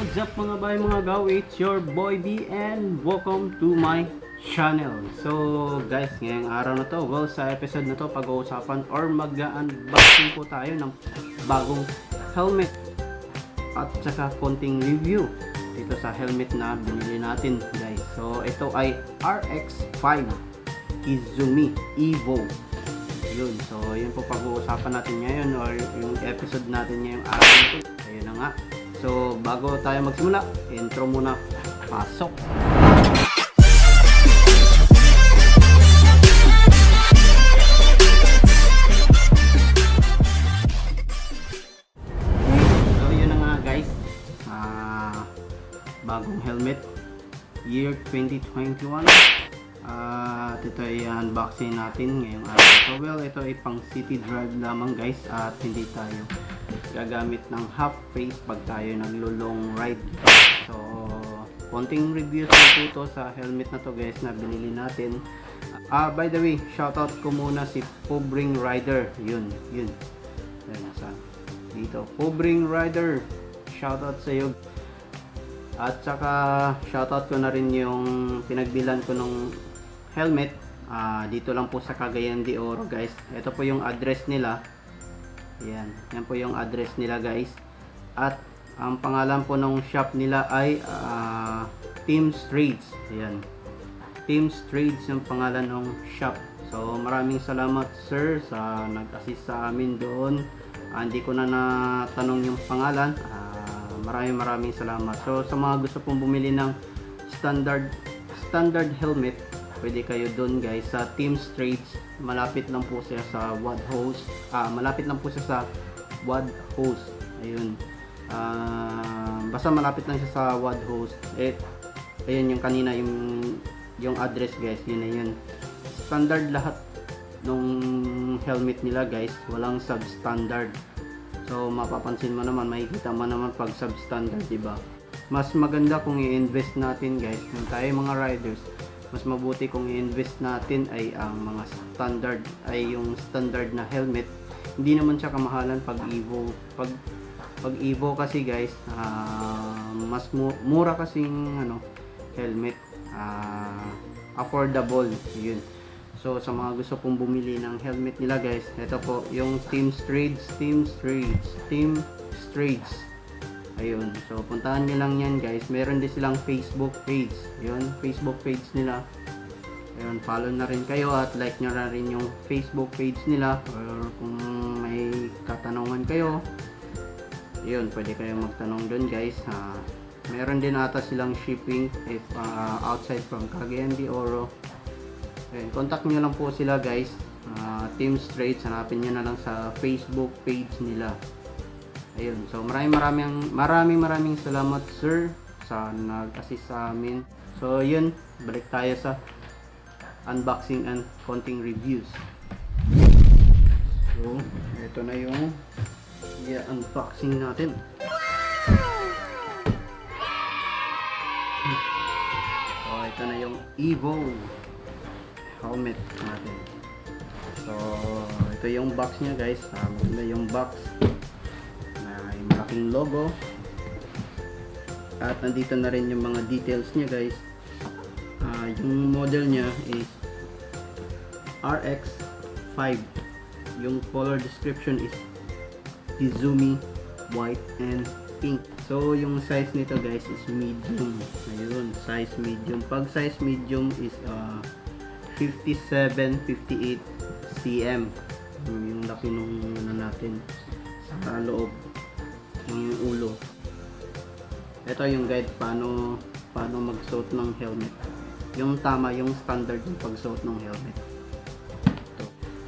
What's up mga bay mga gaw, it's your boy B and welcome to my channel. So guys, ngayong araw na to, well sa episode na to pag-uusapan or mag-unboxing po tayo ng bagong helmet at saka konting review dito sa helmet na binili natin guys. So ito ay RX-5 Kizumi Evo. Yun, so yun po pag-uusapan natin ngayon or yung episode natin ngayong araw na to. Ayun na nga. So, bago tayo magsimula, intro muna. Pasok! So, yun na nga guys. Bagong helmet. Year 2021. At ito ay unboxing natin ngayong araw. So, well, ito ay pang city drive lamang guys. At hindi tayo gagamit ng half face pag tayo naglo-long ride. So, konting reviews po to sa helmet na to guys na binili natin. By the way, shoutout ko muna si Pobring Rider. Yun. Ayun, nasa dito. Pobring Rider. Shoutout sa iyo. At saka shoutout ko na rin yung pinagbilan ko ng helmet. Dito lang po sa Cagayan de Oro guys. Ito po yung address nila. Yan po yung address nila guys. At ang pangalan po ng shop nila ay Team Straidz. Ayan. Team Straidz yung pangalan ng shop. So maraming salamat sir sa nag-assist sa amin doon. Hindi ko na natanong yung pangalan. Maraming salamat. So sa mga gusto pong bumili ng standard helmet, pwede kayo doon guys sa Team Straidz. Malapit lang po siya sa WAD host. Malapit lang po siya sa WAD host. Ayun. Basta malapit lang siya sa WAD host. Ayun yung kanina yung address guys. Yun na yun. Standard lahat nung helmet nila guys. Walang substandard. So mapapansin mo naman, makikita mo naman pag substandard, diba? Mas maganda kung i-invest natin guys. Kung tayo mga riders, mas mabuti kung i-invest natin ay ang mga standard, ay yung standard na helmet. Hindi naman siya kamahalan pag Evo. Pag Evo kasi guys, mas mura kasing helmet, affordable yun. So sa mga gusto pong bumili ng helmet nila guys, ito po yung Team Straidz. Ayun, so puntahan nyo lang yan guys. Meron din silang Facebook page. Yun, Facebook page nila. Ayun, follow na rin kayo at like nyo na rin yung Facebook page nila. Or kung may katanungan kayo, yun, pwede kayo magtanong doon guys. Meron din ata silang shipping if outside from Cagayan de Oro. Ayun, contact nyo lang po sila guys. Team Straidz, hanapin nyo na lang sa Facebook page nila. Ayun, so maraming salamat sir sa nag-assist sa amin. So yun, balik tayo sa unboxing and konting reviews. So ito na yung unboxing natin. So ito na yung Evo helmet natin. So ito yung box nya guys. Maganda yung box. Malaking logo at nandito na rin yung mga details niya guys. Yung model niya is RX-5. Yung color description is Kizumi, white and pink. So yung size nito guys is medium. Ayun, size medium. Pag size medium is 57-58 cm. Yung laki nung natin sa loob yung ulo. Ito yung guide paano magsuot ng helmet. Yung tama, yung standard yung pagsuot ng helmet.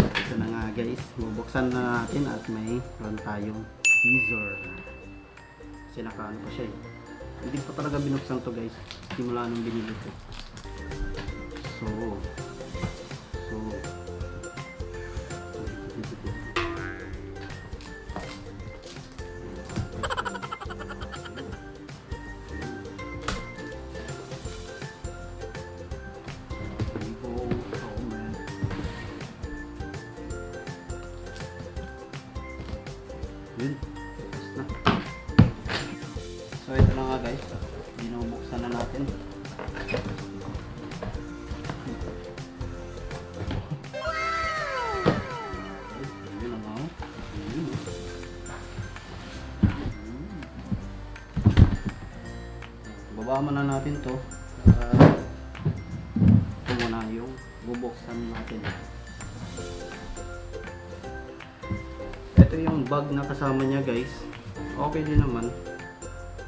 Ito na nga guys, bubuksan na natin at may tayong scissor. Kasi nakaano pa siya eh. Hindi pa talaga binuksan to guys, simula nung binili ko. So yun, tapos na. So ito na nga guys, binubuksan na natin. Baba muna natin to. Ito muna yung bubuksan natin. Ito yung bag na kasama niya guys. Okay din naman.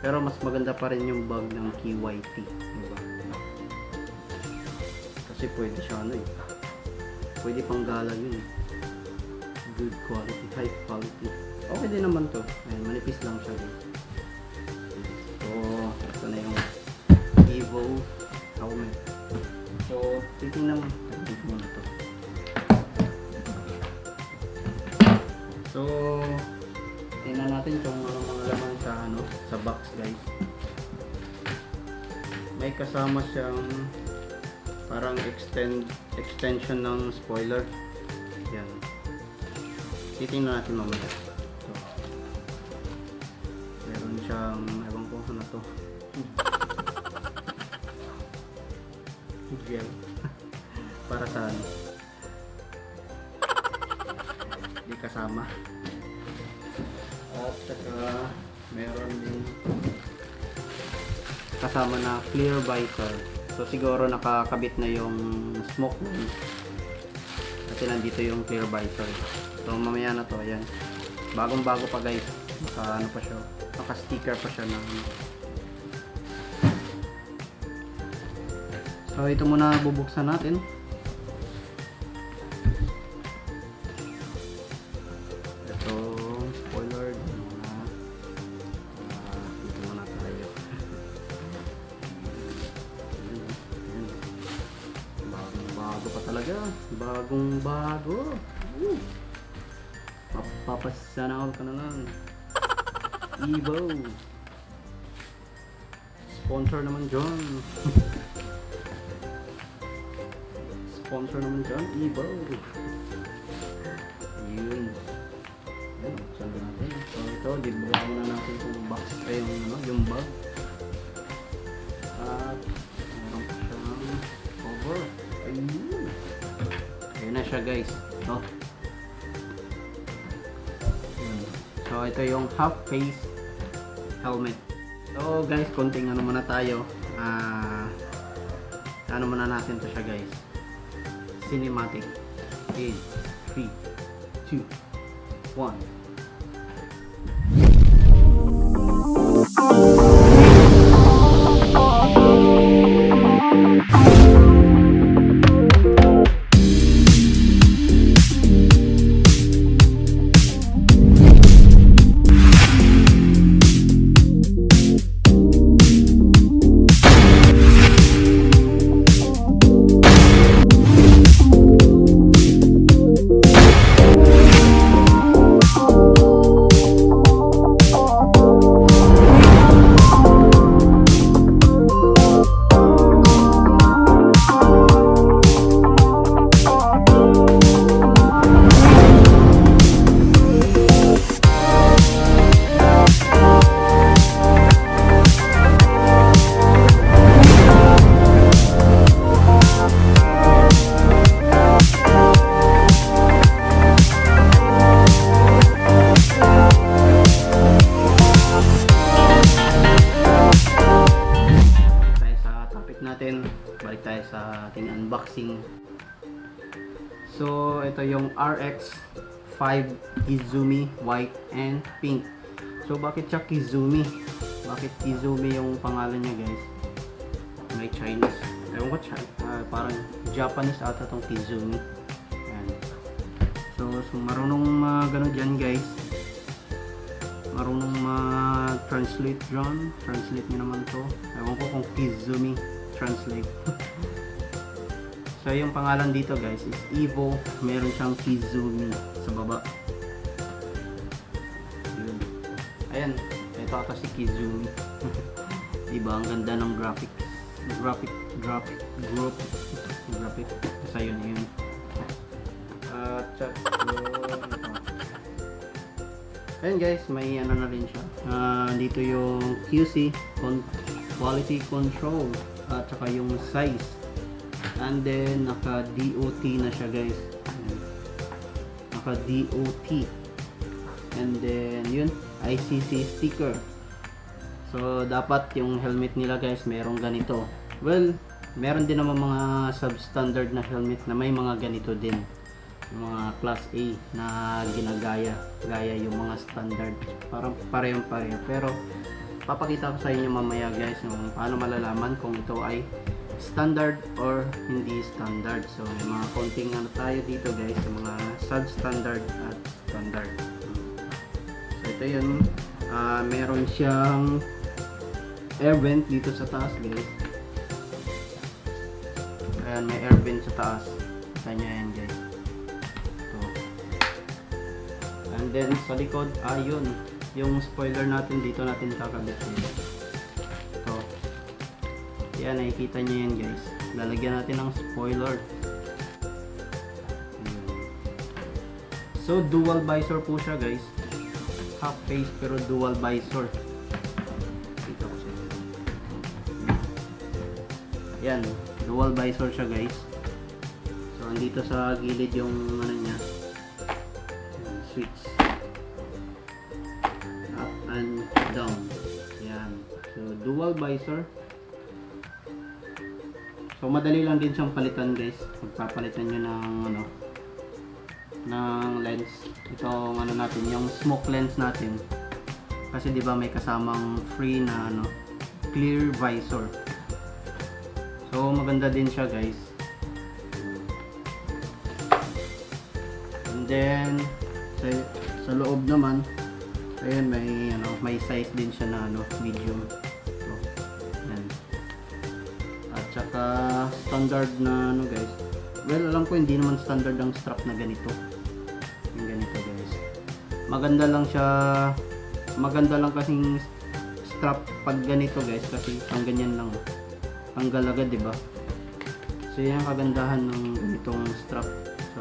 Pero mas maganda pa rin yung bag ng KYT. Diba? Kasi pwede siya ano eh. Pwede pang gala yun eh. Good quality, high quality. Okay din naman to. Ayan, manipis lang siya guys. So, ito na yung Evo helmet. So, titingnan mo na to. So, tingnan natin kung ano mga laman sa box guys. May kasama siyang parang extension ng spoiler. Yan. Titingnan natin mamaya. So, meron siyang, ewan ko ano to. Gel. Para saan? Di kasama. At saka meron din kasama na clear visor. So siguro nakakabit na yung smoke ring. Kasi nandito yung clear visor. So mamaya na to, ayan. Bagong bago pa guys. Ano pa siya? Naka-sticker pa siya ng. So ito muna bubuksan natin. Ito spoiler muna. Dito muna tayo. Bagong bago pa talaga. Bagong bago. Mapapasanaw ka na lang. Evo. Sponsor naman dyan. Sponsor naman dyan, Evo. Yun. Yan, buksan na natin. So ito, dibuka muna natin yung box, yung bag. At meron pa siyang cover. Ayun. Ayun na siya guys. So, so ito yung half face helmet. So guys, konting ano muna tayo. Ano muna natin to siya guys. Cinematic. In 3, 2, 1. Balik tayo sa ating unboxing. So ito yung RX-5 Kizumi white and pink. So bakit siya Kizumi? Bakit Kizumi yung pangalan niya guys? May Chinese. Ewan ko, parang Japanese ata tong Kizumi. Ayan. So marunong gano'n dyan guys. Marunong translate dyan. Translate nyo naman to. Ewan ko kung Kizumi translate. So yung pangalan dito guys is Evo. Meron siyang Kizumi sa baba. Yun. Ayan, ito ata si Kizumi. Diba, ang ganda ng graphic. Basta yun. Ayan guys, may ano na rin siya. Dito yung QC, quality control, at saka yung size. And then naka DOT na siya guys. Naka DOT. And then yun, ICC sticker. So dapat yung helmet nila guys merong ganito. Well, meron din naman mga substandard na helmet na may mga ganito din. Yung mga class A na gaya yung mga standard, parang parehong-pareho. Pero papakita ko sa inyo mamaya guys kung paano malalaman kung ito ay standard or hindi standard. So may mga konting ano tayo dito guys, yung mga substandard at standard. So ito yun, meron siyang air vent dito sa taas guys. Ayan, may air vent sa taas. Kita nyo yan guys. And then sa likod, ayun, yung spoiler natin dito natin kakabit. Ito. Yan, nakikita nyo yan guys. Lalagyan natin ng spoiler. So dual visor po siya guys. Half face pero dual visor. Dito ko siya. Yan, dual visor siya guys. So andito sa gilid yung ano niya, switch up and down. Yan. So dual visor. So madali lang din siyang palitan guys. Magpapalitan niyo ng ano, ng lens. Itong ano natin, yung smoke lens natin. Kasi 'di ba may kasamang free na ano, clear visor. So maganda din siya guys. And then sa loob naman, ayun, may size din siya na ano, medium. So, yan. At saka standard na ano guys. Well, alam ko hindi naman standard ang strap na ganito. Yung ganito guys. Maganda lang siya. Maganda lang kasing strap pag ganito guys, kasi pang ganyan lang. Tanggal agad, 'di ba? So yan ang kagandahan ng ganitong strap. So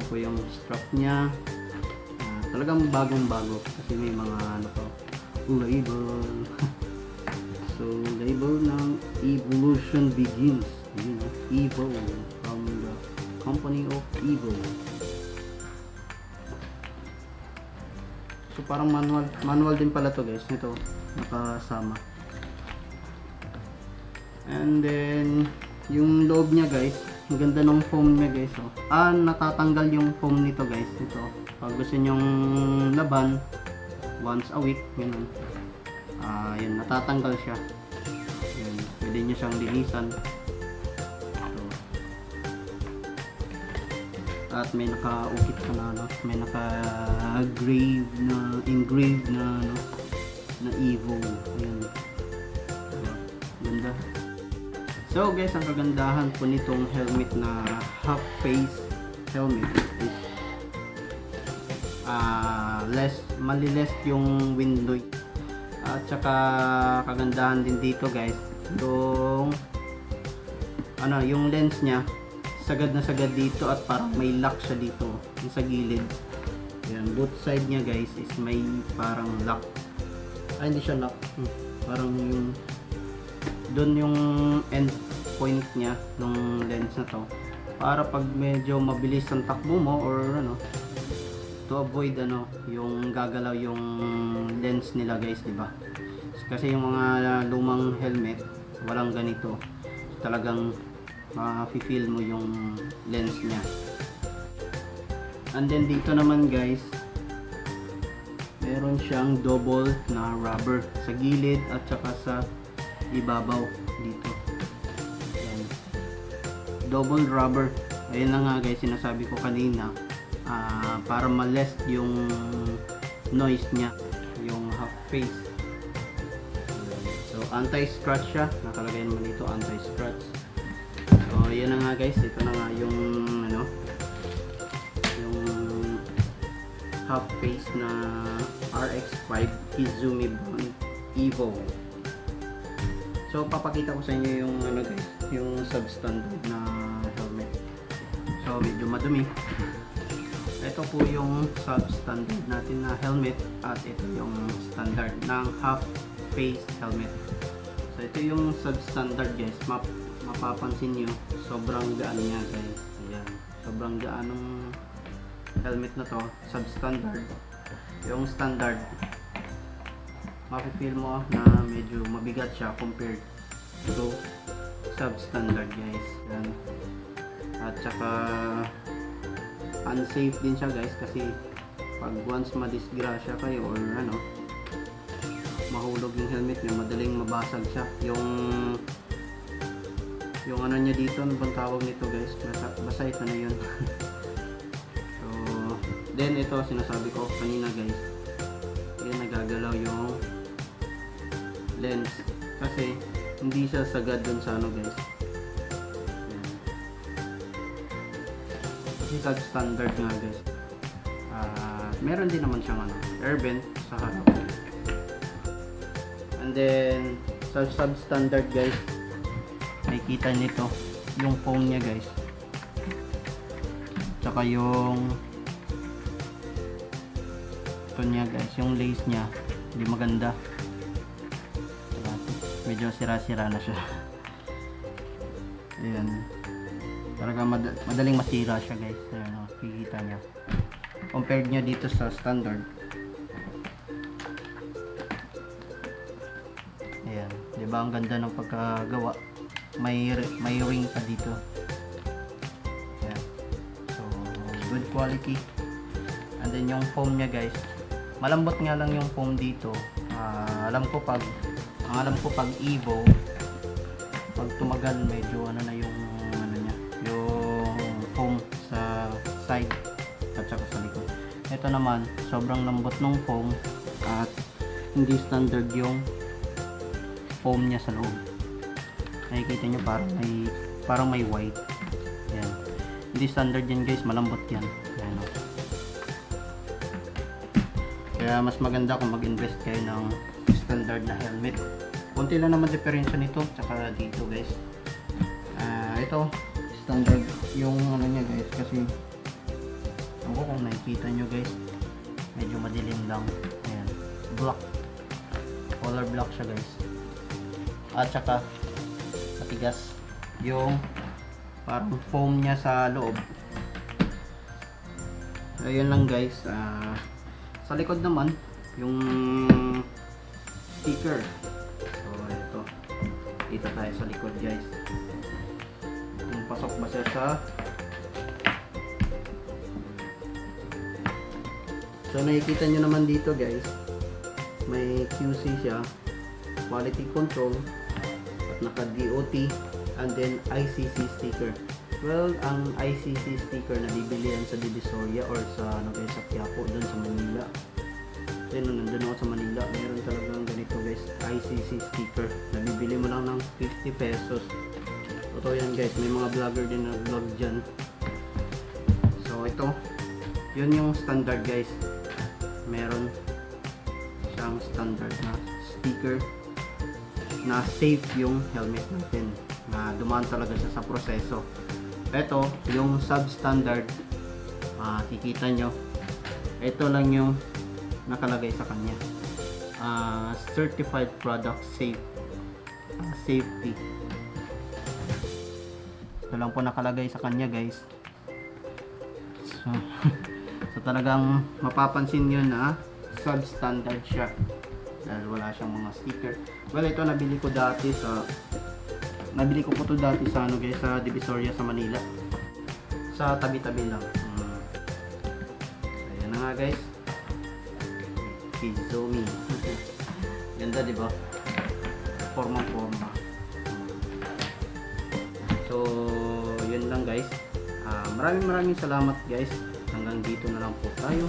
po yung strap niya, talagang bagong bago kasi may mga ano pa, label. So label ng Evolution Begins, yun, Evo, from the company of Evo. So parang manual din pala to guys, nito nakasama. And then yung loob niya guys, ang ganda ng foam niya guys. Oh. Natatanggal yung foam nito guys. Ito. Pag gusto nyong laban once a week, ganun. Yun, natatanggal siya. Yun, pwede nyo siyang linisan. So, at may naka-ukit pa na ano, may engraved na ano, na Evo. Ayun. Ganda. So guys, ang kagandahan po nitong helmet na half face helmet is maliless yung wind noise. At saka kagandahan din dito guys, yung lens niya sagad na sagad dito at parang may lock siya dito yung sa gilid. Yan, both side niya guys is may parang lock. Hindi siya lock. Parang yung doon yung end point niya ng lens na to, para pag medyo mabilis ang takbo mo or ano, to avoid ano, yung gagalaw yung lens nila guys, di ba? Kasi yung mga lumang helmet walang ganito, talagang ma-feel mo yung lens niya. And then dito naman guys, meron siyang double na rubber sa gilid at saka sa ibabaw dito. Ayan. Double rubber. Ayun na nga guys, sinasabi ko kanina, para ma-less yung noise niya, yung half face. So anti-scratch siya, nakalagay naman dito anti-scratch. So yun na nga guys, ito na nga yung ano, yung half face na RX-5 Kizumi brand Evo. So papakita ko sa inyo yung ano guys, yung substandard na helmet. So medyo madumi. Ito ito po yung substandard natin na helmet at ito yung standard ng half face helmet. So ito yung substandard guys. Mapapansin nyo sobrang gaan niya guys. Ayan, sobrang gaan ng helmet na to, substandard. Yung standard mapipil mo na medyo mabigat siya compared to substandard guys. Ayan. At saka unsafe din siya guys, kasi pag once madisgrasya kayo or ano, mahulog yung helmet nyo, madaling mabasag siya. Yung ano niya dito, ano bang tawag nito guys, basta ito na yun. So then ito sinasabi ko kanina guys, yan nagagalaw yung lens kasi hindi siya sagad dun sa ano guys. Kasi substandard nga guys. Meron din naman siyang ano, air vent sa harap. And then sa substandard guys, nakikita nito yung foam niya guys. Tsaka yung ito niya guys, yung lace niya hindi maganda. Medyo sira-sira na siya. Ayan. Talaga madaling masira siya guys. Ayan, kikita niya. Compared niya dito sa standard. Ayan. Diba ang ganda ng pagkagawa. May ring pa dito. Ayan. So, good quality. And then yung foam niya guys. Malambot nga lang yung foam dito. Alam ko pag Evo, pag tumagal medyo ano na yung ano niya, yung foam sa side at saka sa likod. Ito naman sobrang lambot ng foam at hindi standard yung foam niya sa loob. Nakikita nyo parang may white. Ayan. Hindi standard yan guys, malambot yan. Ayan, o. Kaya mas maganda kung mag-invest kayo ng standard na helmet. Kunti lang naman diferensya nito tsaka dito guys. Ito standard yung ano niya guys, kasi ako kung nakikita nyo guys, medyo madilim lang. Ayan, black, color black siya guys. At saka matigas yung parang foam niya sa loob. Ayun lang guys. Sa likod naman yung sticker. So ito, dito tayo sa likod guys. Kung pasok ba siya sa, so nakikita nyo naman dito guys, may QC siya, quality control, at naka DOT, and then ICC sticker. Well, ang ICC sticker na bibili yan sa Divisoria or sa ano guys, sa Quiapo doon sa Manila. Then nandun ako sa Manila, meron talagang ganito guys, ICC sticker. Nabibili mo lang ng 50 pesos. Totoo yan guys, may mga vlogger din na vlog dyan. So ito, yun yung standard guys. Meron siyang standard na sticker na safe yung helmet natin, na dumaan talaga siya sa proseso. Ito yung substandard, kikita nyo, ito lang yung nakalagay sa kanya, certified product safety. Ito lang po nakalagay sa kanya guys. So talagang mapapansin nyo na substandard siya dahil wala siyang mga sticker. Well, ito nabili ko po to dati sa ano guys, sa Divisoria sa Manila, sa tabi-tabi lang. Ayan na nga guys, Kizumi. Ganda diba, forma-forma. So yun lang guys. Maraming salamat guys. Hanggang dito na lang po tayo.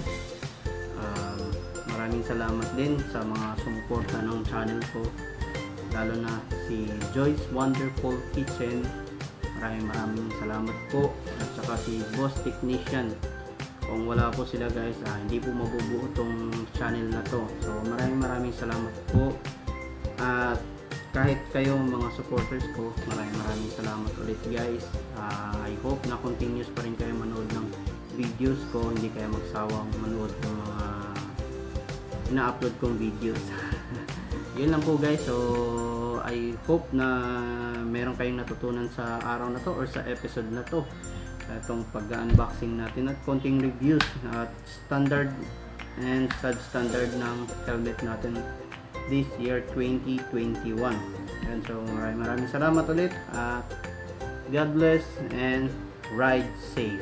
Maraming salamat din sa mga sumuporta ng channel ko, lalo na si Joy's Wonderful Kitchen. Maraming salamat po. At saka si Boss Technician. Kung wala po sila guys, hindi po mabubuo tong channel na to. So maraming salamat po. At kahit kayo mga supporters ko, maraming salamat ulit guys. I hope na continuous pa rin kayo manood ng videos ko, hindi kayo magsawang manood ng mga ina-upload kong videos. Yun lang po guys. So I hope na meron kayong natutunan sa araw na to or sa episode na to, itong pag-unboxing natin at konting reviews at standard and substandard ng helmet natin this year 2021. And so maraming salamat ulit at God bless and ride safe.